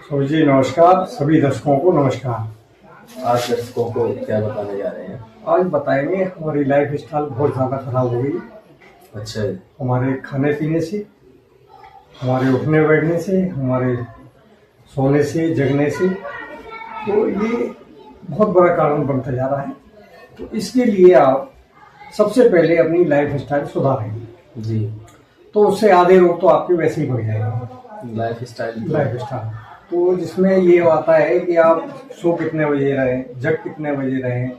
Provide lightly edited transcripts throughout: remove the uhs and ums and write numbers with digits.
तो जी नमस्कार, सभी दर्शकों को नमस्कार। आज दर्शकों को क्या बताने जा रहे हैं? आज बताएंगे हमारी लाइफ स्टाइल बहुत ज़्यादा खराब हो गई। अच्छा। हमारे खाने पीने से, हमारे उठने बैठने से, हमारे सोने से, जगने से, तो ये बहुत बड़ा कारण बनता जा रहा है। तो इसके लिए आप सबसे पहले अपनी लाइफ स्टाइल सुधारें जी। तो उससे आधे रोग तो आपके वैसे ही बढ़ जाएंगे। लाइफ स्टाइल तो जिसमें ये आता है कि आप सो कितने बजे रहें, जग कितने बजे रहें,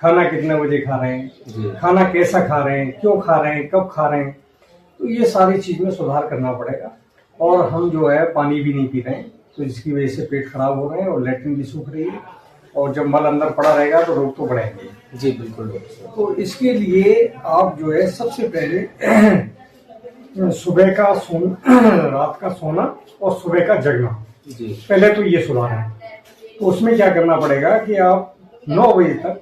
खाना कितने बजे खा रहे हैं, जी। खाना कैसा खा रहे हैं, क्यों खा रहे हैं, कब खा रहे हैं, तो ये सारी चीज़ में सुधार करना पड़ेगा। और हम जो है पानी भी नहीं पी रहे हैं, तो जिसकी वजह से पेट खराब हो रहे हैं और लेटरिन भी सूख रही है, और जब मल अंदर पड़ा रहेगा तो रोग तो बढ़ेंगे। जी बिल्कुल। तो इसके लिए आप जो है सबसे पहले सुबह का सोना, रात का सोना और सुबह का जगना, जी। पहले तो ये सुधार है। तो उसमें क्या करना पड़ेगा कि आप 9 बजे तक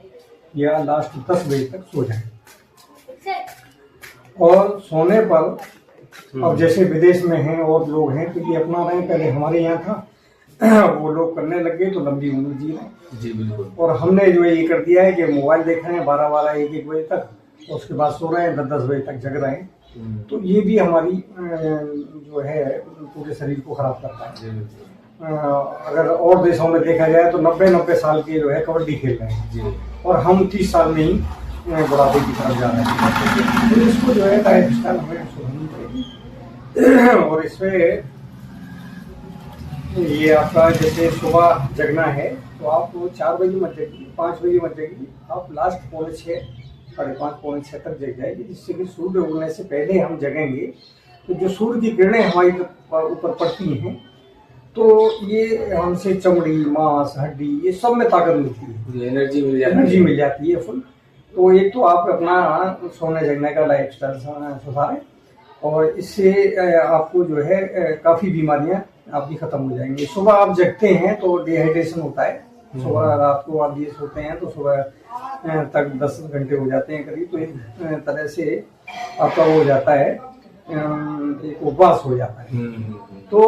या लास्ट 10 बजे तक सो जाएं। और सोने पर अब जैसे विदेश में हैं और लोग हैं तो ये अपना रहे हैं, पहले हमारे यहाँ था वो लोग करने लग गए तो लंबी उम्र जी रहे हैं। जी बिल्कुल। और हमने जो ये कर दिया है कि मोबाइल देख रहे हैं 12-12, 1-1 बजे तक, और उसके बाद सो रहे हैं 10-10 बजे तक जग रहे हैं। तो ये भी हमारी जो है पूरे शरीर को खराब करता है। अगर और देशों में देखा जाए तो 90-90 साल के जो है कबड्डी खेल रहे हैं जी। और हम 30 साल में ही बुढ़ापे की तरफ जा रहे हैं। तो इसको जो है लाइफ स्टाइल हमें सुधारनी पड़ेगी। और इसमें ये आपका जैसे सुबह जगना है तो आप 4 बजे मत जगिए, 5 बजे मत जगिए, आप लास्ट 5:45, 5:30 तक जग जाएगी, जिससे कि सूर्य उगने से पहले हम जगेंगे तो जो सूर्य की किरणें हमारी ऊपर पड़ती हैं तो ये हमसे चमड़ी, मांस, हड्डी, ये सब में ताकत मिलती है, एनर्जी मिल जाती है फुल। तो एक तो आप अपना सोने जगने का लाइफ स्टाइल सुधारें और इससे आपको जो है काफ़ी बीमारियां आपकी ख़त्म हो जाएंगी। सुबह आप जगते हैं तो डिहाइड्रेशन होता है, सुबह रात को आप ये सोते हैं तो सुबह तक 10 घंटे हो जाते हैं करीब, तो एक तरह से आपका वो हो जाता है, एक उपवास हो जाता है। तो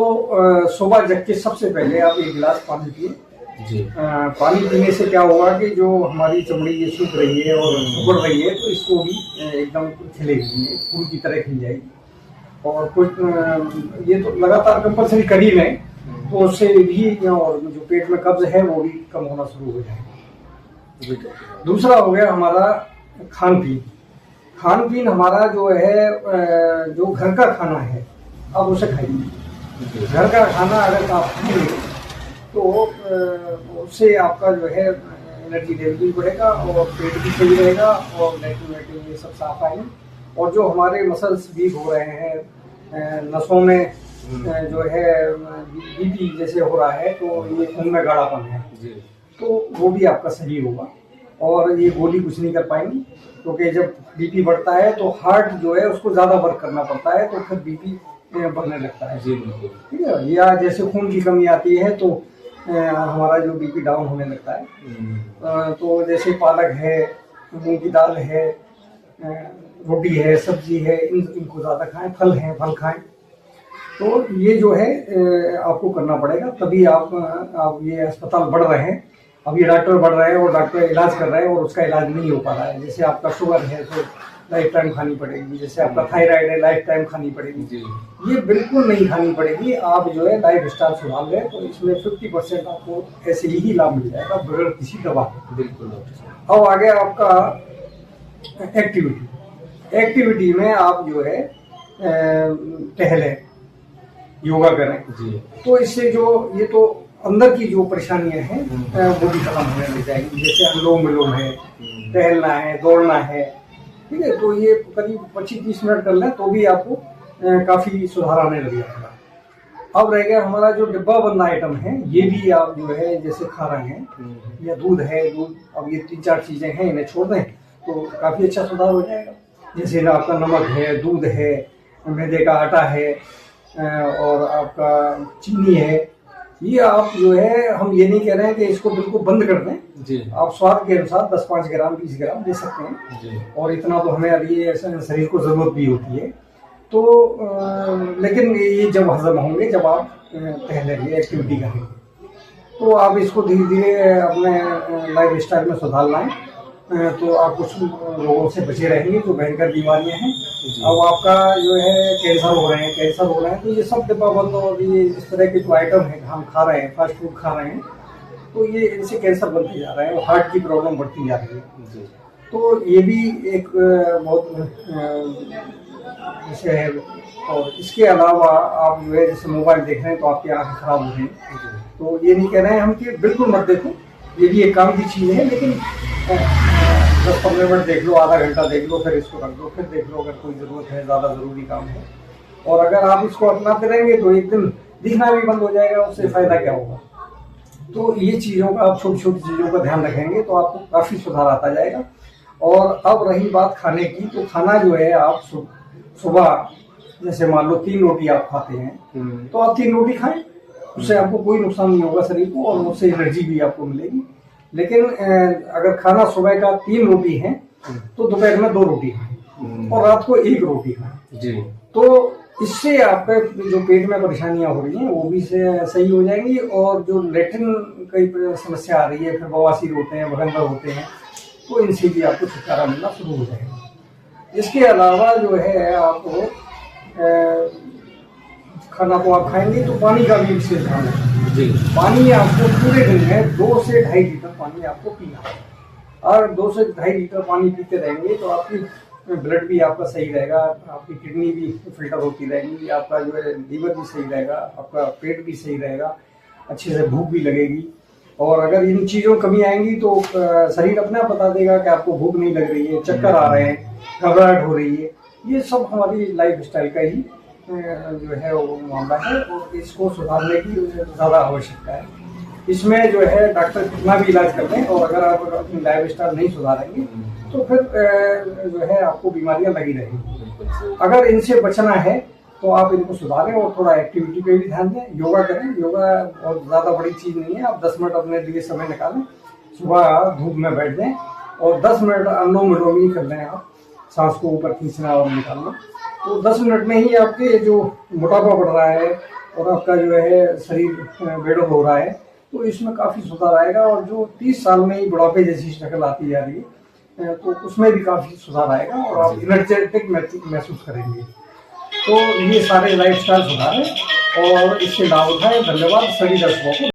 सुबह जग के सबसे पहले आप 1 गिलास पानी पिए। जी। पानी पीने से क्या होगा कि जो हमारी चमड़ी ये सूख रही है और उबड़ रही है तो इसको भी एकदम खिलेगी, फूल की तरह खिल जाएगी। और कुछ ये तो लगातार कंपल्सरी कर ही लें तो उससे भी और जो पेट में कब्ज है वो भी कम होना शुरू हो जाएगा। दूसरा हो गया हमारा खान पीन। खान पीन हमारा जो है जो घर का खाना है आप उसे खाइए। घर का खाना अगर आप खाएंगे तो उससे आपका जो है एनर्जी लेवल भी बढ़ेगा और पेट भी सही रहेगा और लेटरिन ये सब साफ आएंगे। और जो हमारे मसल्स वीक हो रहे हैं, नसों में जो है बीपी जैसे हो रहा है तो ये खून में गाढ़ापन है तो वो भी आपका सही होगा। और ये गोली कुछ नहीं कर पाएंगी क्योंकि जब बीपी बढ़ता है तो हार्ट जो है उसको ज़्यादा वर्क करना पड़ता है तो फिर बीपी बढ़ने लगता है। ठीक है। या जैसे खून की कमी आती है तो हमारा जो बीपी डाउन होने लगता है। तो जैसे पालक है, मूंग की दाल है, रोटी है, सब्जी है, इनको ज़्यादा खाएं, फल खाएं। तो ये जो है आपको करना पड़ेगा, तभी आप ये अस्पताल बढ़ रहे हैं, अब ये डॉक्टर बढ़ रहे हैं और डॉक्टर इलाज कर रहे हैं और उसका इलाज नहीं हो पा रहा है। जैसे आपका शुगर है तो लाइफ टाइम खानी पड़ेगी, जैसे आपका थायराइड है लाइफ टाइम खानी पड़ेगी, ये बिल्कुल नहीं खानी पड़ेगी। आप जो है लाइफ स्टाइल सुधार लें तो इसमें 50% आपको ऐसे ही लाभ मिल जाएगा बगैर किसी दवा के। बिल्कुल। अब आगे आपका एक्टिविटी में आप जो है टहलें, योगा करें जी। तो इससे जो ये तो अंदर की जो परेशानियां हैं वो भी खत्म होने लग जाएंगी। जैसे अनुलोम विलोम है, टहलना है, दौड़ना है, ठीक है, तो ये करीब 25-30 मिनट कर लें तो भी आपको काफ़ी सुधार आने लग जाएगा। अब रह गया हमारा जो डिब्बा बंद आइटम है, ये भी आप जो है जैसे खा रहे हैं या दूध है, अब ये 3-4 चीज़ें हैं, इन्हें छोड़ दें तो काफ़ी अच्छा सुधार हो जाएगा। जैसे आपका नमक है, दूध है, मैदे का आटा है और आपका चीनी है, ये आप जो है हम ये नहीं कह रहे हैं कि इसको बिल्कुल बंद कर दें जी। आप स्वाद के अनुसार 10-5 ग्राम 20 ग्राम ले सकते हैं जी। और इतना तो हमें अभी शरीर को ज़रूरत भी होती है। तो लेकिन ये जब हजम होंगे, जब आप टहलेंगे, एक्टिविटी करेंगे, तो आप इसको धीरे धीरे अपने लाइफ स्टाइल में सुधार लाएं, तो आप कुछ रोगों से बचे रहेंगे जो भयंकर बीमारियां हैं। अब आपका जो है कैंसर हो रहे हैं, तो ये सब डिब्बाबंद और ये इस तरह के जो आइटम है हम खा रहे हैं, फास्ट फूड खा रहे हैं, तो ये इनसे कैंसर बनते जा रहे हैं और हार्ट की प्रॉब्लम बढ़ती जा रही है। तो ये भी एक बहुत विषय है। और इसके अलावा आप जो है जैसे मोबाइल देख रहे हैं तो आपकी आंखें खराब हो रही हैं, तो ये नहीं कह रहे हैं हम कि बिल्कुल मत देखो, ये भी एक काम की चीज़ है, लेकिन 10-15 मिनट देख लो, आधा घंटा देख लो, फिर इसको रख दो, फिर देख लो अगर कोई ज़रूरत है, ज़्यादा ज़रूरी काम है। और अगर आप इसको अपनाते रहेंगे तो एक दिन दिखना भी बंद हो जाएगा, उससे फ़ायदा क्या होगा। तो ये चीज़ों का, आप छोटी छोटी चीज़ों का ध्यान रखेंगे तो आपको काफ़ी सुधार आता जाएगा। और अब रही बात खाने की, तो खाना जो है आप सुबह जैसे मान लो 3 रोटी आप खाते हैं, तो आप 3 रोटी खाएं, उससे आपको कोई नुकसान नहीं होगा शरीर को, और उससे एनर्जी भी आपको मिलेगी। लेकिन अगर खाना सुबह का 3 रोटी है तो दोपहर में 2 रोटी खाएं और रात को 1 रोटी खाएं जी। तो इससे आपके जो पेट में परेशानियां हो रही हैं वो भी सही हो जाएंगी, और जो लेट्रिन कई समस्या आ रही है, फिर बवासीर होते हैं, भगंदर होते हैं, तो इनसे भी आपको छुटकारा मिलना शुरू हो जाएगा। इसके अलावा जो है आपको खाना तो आप खाएंगे तो पानी का भी विशेष ध्यान रखें जी। पानी आपको पूरे दिन में 2 से 2.5 लीटर पानी आपको पीना है, और 2 से 2.5 लीटर पानी पीते रहेंगे तो आपकी ब्लड भी आपका सही रहेगा, आपकी किडनी भी फिल्टर होती रहेगी, आपका जो है लीवर भी सही रहेगा, आपका पेट भी सही रहेगा, अच्छे से भूख भी लगेगी। और अगर इन चीज़ों में कमी आएंगी तो शरीर अपने आप बता देगा कि आपको भूख नहीं लग रही है, चक्कर आ रहे हैं, घबराहट हो रही है। ये सब हमारी लाइफ स्टाइल का ही जो है वो मामला है, और इसको सुधारने की ज़्यादा आवश्यकता है। इसमें जो है डॉक्टर कितना भी इलाज कर लें, और अगर आप अपनी लाइफ स्टाइल नहीं सुधारेंगे तो फिर जो है आपको बीमारियां लगी रहेंगी। अगर इनसे बचना है तो आप इनको सुधारें और थोड़ा एक्टिविटी पे भी ध्यान दें, योगा करें। योगा बहुत ज़्यादा बड़ी चीज़ नहीं है, आप 10 मिनट अपने लिए समय निकालें, सुबह धूप में बैठ दें और 10 मिनट अनुलोम विलोम कर लें, आप सांस को ऊपर खींचना और निकालना, तो 10 मिनट में ही आपके जो मोटापा बढ़ रहा है और आपका जो है शरीर बेडल हो रहा है, तो इसमें काफ़ी सुधार आएगा। और जो 30 साल में ही बुढ़ापे जैसी शक्ल आती जा रही है, तो उसमें भी काफ़ी सुधार आएगा और आप एनर्जेटिक महसूस करेंगे। तो ये सारे लाइफ स्टाइल सुधार है और इससे लाभ उठाएं। धन्यवाद सभी दर्शकों को।